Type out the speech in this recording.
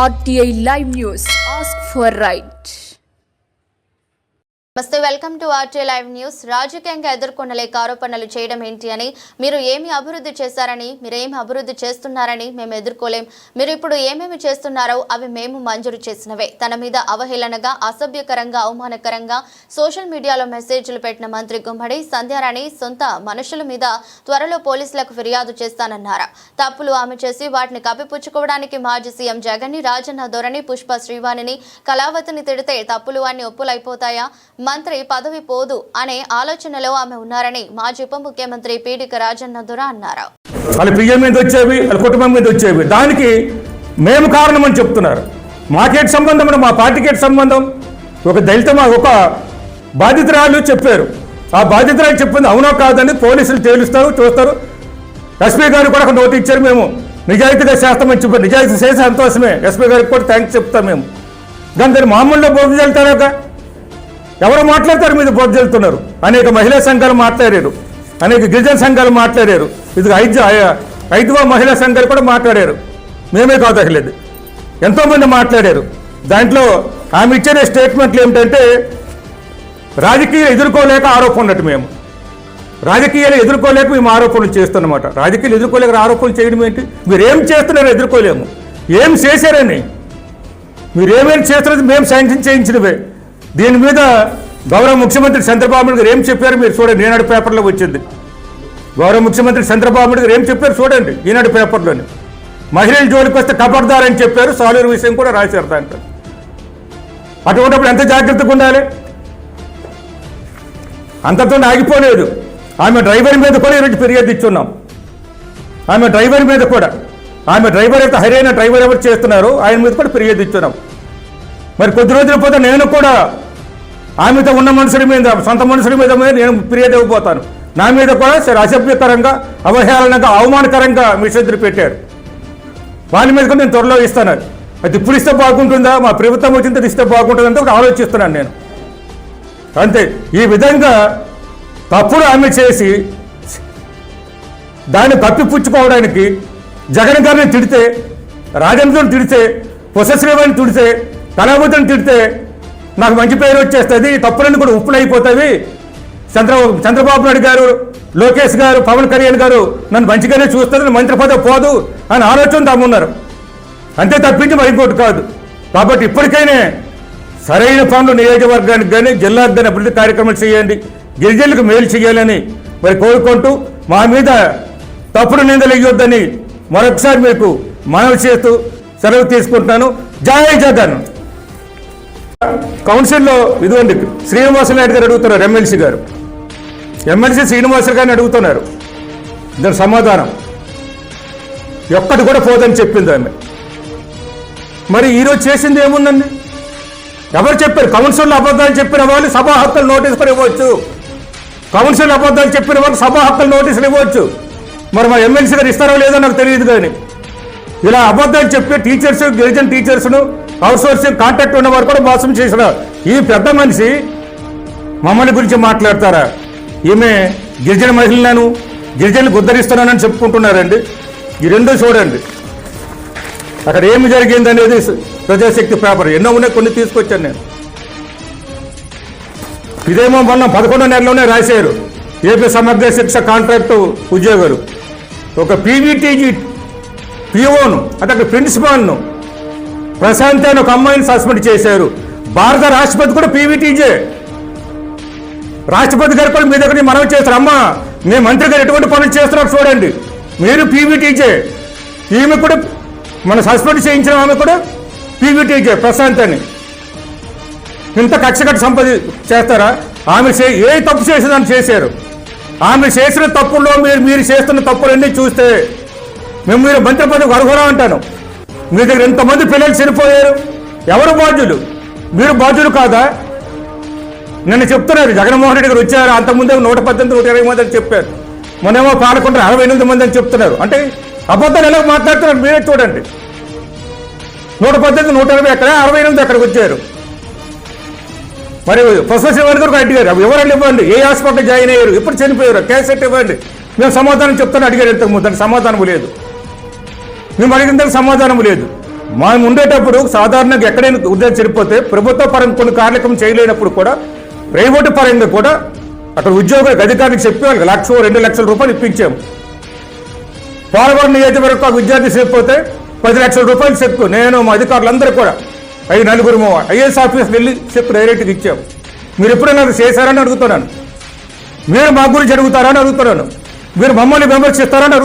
RTI Live News. Ask for right. నమస్తే, welcome to RTI live news. రాజకీయంగా ఎదుర్కొనలేక ఆరోపణలు చేయడం ఏంటి అని, మీరు ఏమి అభివృద్ధి చేశారని, మీరు ఏమి అభివృద్ధి చేస్తున్నారని మేము ఎదుర్కోలేం, మీరు ఇప్పుడు ఏమేమి చేస్తున్నారో అవి మేము మంజూరు చేసినవే. తన మీద అవహేళనగా, అసభ్యకరంగా, అవమానకరంగా సోషల్ మీడియాలో మెసేజ్లు పెట్టిన మంత్రి గుమ్మడి సంధ్యారాణి సొంత మనుషుల మీద త్వరలో పోలీసులకు ఫిర్యాదు చేస్తానన్నారు. తప్పులు ఆమె చేసి వాటిని కప్పిపుచ్చుకోవడానికి మాజీ సీఎం జగన్ ని, రాజన్న ధోరణి, పుష్ప శ్రీవాణిని, కళావతిని తిడితే తప్పులు అన్ని ఒప్పులైపోతాయా, మంత్రి పదవి పోదు అనే ఆలోచనలో ఆమె ఉన్నారని మాజీ ఉప ముఖ్యమంత్రి పీడిక రాజన్న దొర అన్నారు. వాళ్ళ పిఎం మీద వచ్చేవి, వాళ్ళ కుటుంబం మీద వచ్చేవి, దానికి మేము కారణమని చెప్తున్నారు. మాకేటి సంబంధం, మా పార్టీకి సంబంధం. ఒక దళిత ఒక బాధితురాలు చెప్పారు. ఆ బాధితురాలు చెప్పింది అవునో కాదని పోలీసులు తేలుస్తారు, చూస్తారు. ఎస్పీ గారు కూడా ఒక నోటు ఇచ్చారు. మేము నిజాయితీగా చేస్తామని చెప్పారు. నిజాయితీ చేసే సంతోషమే. ఎస్పీ గారికి కూడా థ్యాంక్స్ చెప్తాం మేము. కానీ దాన్ని మామూలుగా బోర్డు వెళ్తారాక ఎవరు మాట్లాడతారు, మీద బోర్డు వెళ్తున్నారు. అనేక మహిళా సంఘాలు మాట్లాడారు, అనేక గిరిజన సంఘాలు మాట్లాడారు, ఇది ఐదువ మహిళా సంఘాలు కూడా మాట్లాడారు. మేమే కాదలేదు, ఎంతోమంది మాట్లాడారు. దాంట్లో ఆమె ఇచ్చిన స్టేట్మెంట్లు ఏమిటంటే రాజకీయాలు ఎదుర్కోలేక ఆరోపణలు. మేము రాజకీయాలు ఎదుర్కోలేక మేము ఆరోపణలు చేస్తున్నమాట. రాజకీయాలు ఎదుర్కోలేక ఆరోపణలు చేయడం ఏంటి? మీరేం చేస్తున్నారో ఎదుర్కోలేము. ఏం చేశారని, మీరేమేమి చేస్తున్నది మేము శాంక్షన్ చేయించినవే. దీని మీద గౌరవ ముఖ్యమంత్రి చంద్రబాబు నాయుడు గారు ఏం చెప్పారు మీరు చూడండి. ఈనాడు పేపర్లో వచ్చింది. గౌరవ ముఖ్యమంత్రి చంద్రబాబు నాయుడు గారు ఏం చెప్పారు చూడండి ఈనాడు పేపర్లోని. మహిళల జోలికి వస్తే కబర్దారని చెప్పారు. సాలూరు విషయం కూడా రాశారు దాంట్లో. అటువంటిప్పుడు ఎంత జాగ్రత్తగా ఉండాలి. అంతతో ఆగిపోలేదు. ఆమె డ్రైవర్ మీద కూడా ఈరోజు ఫిర్యాదు ఇచ్చున్నాం. ఆమె డ్రైవర్ మీద కూడా, ఆమె డ్రైవర్ అయితే హరైన డ్రైవర్ ఎవరు చేస్తున్నారో ఆయన మీద కూడా ఫిర్యాదు ఇచ్చున్నాం. మరి కొద్ది రోజుల పోతే నేను కూడా ఆమెతో ఉన్న మనుషుల మీద, సొంత మనుషుల మీద నేను ఫిర్యాదు ఇవ్వబోతాను. నా మీద కూడా సరే అసభ్యకరంగా, అవహేళనగా, అవమానకరంగా మెసేజ్లు పెట్టారు. వాళ్ళ మీద కూడా నేను త్వరలో ఇస్తాను. అది ఇప్పుడు ఇస్తే బాగుంటుందా, మా ప్రభుత్వం వచ్చిన ఇస్తే బాగుంటుందంటే ఒకటి ఆలోచిస్తున్నాను నేను. అంతే. ఈ విధంగా తప్పుడు ఆమె చేసి దాన్ని కప్పిపుచ్చుకోవడానికి జగన్ గారిని తిడితే, రాజేంద్రని తిడితే, పుష్పశ్రీవాణిని తిడితే, కళావతిని తిడితే నాకు మంచి పేరు వచ్చేస్తుంది. తప్పులన్నీ కూడా ఉప్పులు అయిపోతాయి. చంద్రబాబు నాయుడు గారు, లోకేష్ గారు, పవన్ కళ్యాణ్ గారు నన్ను మంచిగానే చూస్తుంది, మంత్రి పదవి పోదు అని ఆలోచన తమ్మున్నారు. అంతే తప్పించి మరిపోటు కాదు. కాబట్టి ఇప్పటికైనా సరైన పనులు నియోజకవర్గానికి కానీ జిల్లాకు కానీ అభివృద్ధి కార్యక్రమాలు చేయండి, గిరిజనులకు మేలు చేయాలని మరి కోరుకుంటూ మా మీద తప్పుడు నిందలు ఇవ్వద్దని మరొకసారి మీకు మనవి చేస్తూ సెలవు తీసుకుంటున్నాను. జై జగన్. కౌన్సిల్లో ఇదిగోండి శ్రీనివాసనాయుడు గారు అడుగుతున్నారు, ఎమ్మెల్సీ శ్రీనివాసరావు గారిని అడుగుతున్నారు. దాని సమాధానం ఒక్కటి కూడా పోదని చెప్పింది ఆమె. మరి ఈరోజు చేసింది ఏముందండి? ఎవరు చెప్పారు? కౌన్సిల్లో అబద్ధాలు చెప్పిన వాళ్ళు సభా హక్కులు నోటీసులు ఇవ్వచ్చు. కౌన్సిల్ అబద్ధాలు చెప్పిన వాళ్ళు సభా హక్కులు నోటీసులు ఇవ్వచ్చు. మరి మా ఎమ్మెల్సీ గారు ఇస్తారో లేదో నాకు తెలియదు. కానీ ఇలా అబద్ధాలు చెప్పి టీచర్స్, గిరిజన టీచర్స్ను, అవుట్సోర్సింగ్ కాంట్రాక్ట్ ఉన్నవారు కూడా మోసం చేసిన ఈ పెద్ద మనిషి మమ్మల్ని గురించి మాట్లాడతారా? ఈమె గిరిజన మహిళలను, గిరిజనులకు ఉద్ధరిస్తున్నానని చెప్పుకుంటున్నారండి. ఈ రెండూ చూడండి. అక్కడ ఏమి జరిగింది అనేది ప్రజాశక్తి పేపర్ ఎన్నో ఉన్నాయి, కొన్ని తీసుకొచ్చాను నేను. ఇదేమో మొన్న 11వ నెలలోనే రాశారు. ఏపీ సమగ్ర శిక్ష కాంట్రాక్టు ఉద్యోగులు ఒక పీవీటీజీ పిఓను, అంటే అక్కడ ప్రిన్సిపాల్ను, ప్రశాంత్ అని ఒక అమ్మాయిని సస్పెండ్ చేశారు. భారత రాష్ట్రపతి కూడా పీవీటీజే. రాష్ట్రపతి గారు కూడా మీ దగ్గర మనవి చేస్తారు, అమ్మా మీ మంత్రి గారు ఎటువంటి పనులు చేస్తున్నారు చూడండి, మీరు పీవీటీజే. ఈమె కూడా మన సస్పెండ్ చేయించిన ఆమె కూడా పీవీటీజే, ప్రశాంత్ అని. ఇంత కక్షకట్టు సంపద చేస్తారా? ఆమె ఏ తప్పు చేసిందని చేశారు. ఆమె చేసిన తప్పుల్లో మీరు చేస్తున్న తప్పులన్నీ చూస్తే మీరు మంత్రి పదవి అర్హురా అంటాను. మీ దగ్గర ఎంతమంది పిల్లలు చనిపోయారు? ఎవరు బాధ్యులు? మీరు బాధ్యులు కాదా? నిన్న చెప్తున్నారు జగన్మోహన్ రెడ్డి గారు వచ్చారు, అంతకుముందే 118, 120 మంది అని చెప్పారు. మొన్నేమో పాలకొండ 68 మంది అని చెప్తున్నారు. అంటే అబద్ధాలు ఎలా మాట్లాడుతున్నారు మీరే చూడండి. 118, 120 ఎక్కడ, 68 ఎక్కడికి వచ్చారు. మరి పుష్పశ్రీవాణి గారు అడిగారు, వివరాలు ఇవ్వండి, ఏ హాస్పిటల్ జాయిన్ అయ్యారు, ఎప్పుడు చనిపోయారు, క్యాసెట్ ఇవ్వండి. మేము సమాధానం చెప్తాను అడిగారు. ఇంతకుముందు దానికి సమాధానం లేదు. మేము అడిగిన దానికి సమాధానం లేదు. మనం ఉండేటప్పుడు సాధారణంగా ఎక్కడైనా ఉద్యోగం చనిపోతే ప్రభుత్వ పరంగా కొన్ని కార్యక్రమం చేయలేనప్పుడు కూడా ప్రైవేటు పరంగా కూడా అక్కడ ఉద్యోగ అధికారికి చెప్పి వాళ్ళకి 1,00,000 2 లక్షల రూపాయలు ఇప్పించాము. పోలవరం నియోజకవర్గం ఒక విద్యార్థి చెప్పిపోతే 10 లక్షల రూపాయలు చెక్ నేను మా అధికారులందరూ కూడా 5 ఐఏఎస్ ఆఫీస్కి వెళ్ళి చెక్ డైరెక్ట్గా ఇచ్చాము. మీరు ఎప్పుడైనా అది చేశారని అడుగుతున్నాను. మీరు మా గురించి అడుగుతారని అడుగుతున్నాను. మీరు మమ్మల్ని విమర్శిస్తారని అడుగుతున్నాను.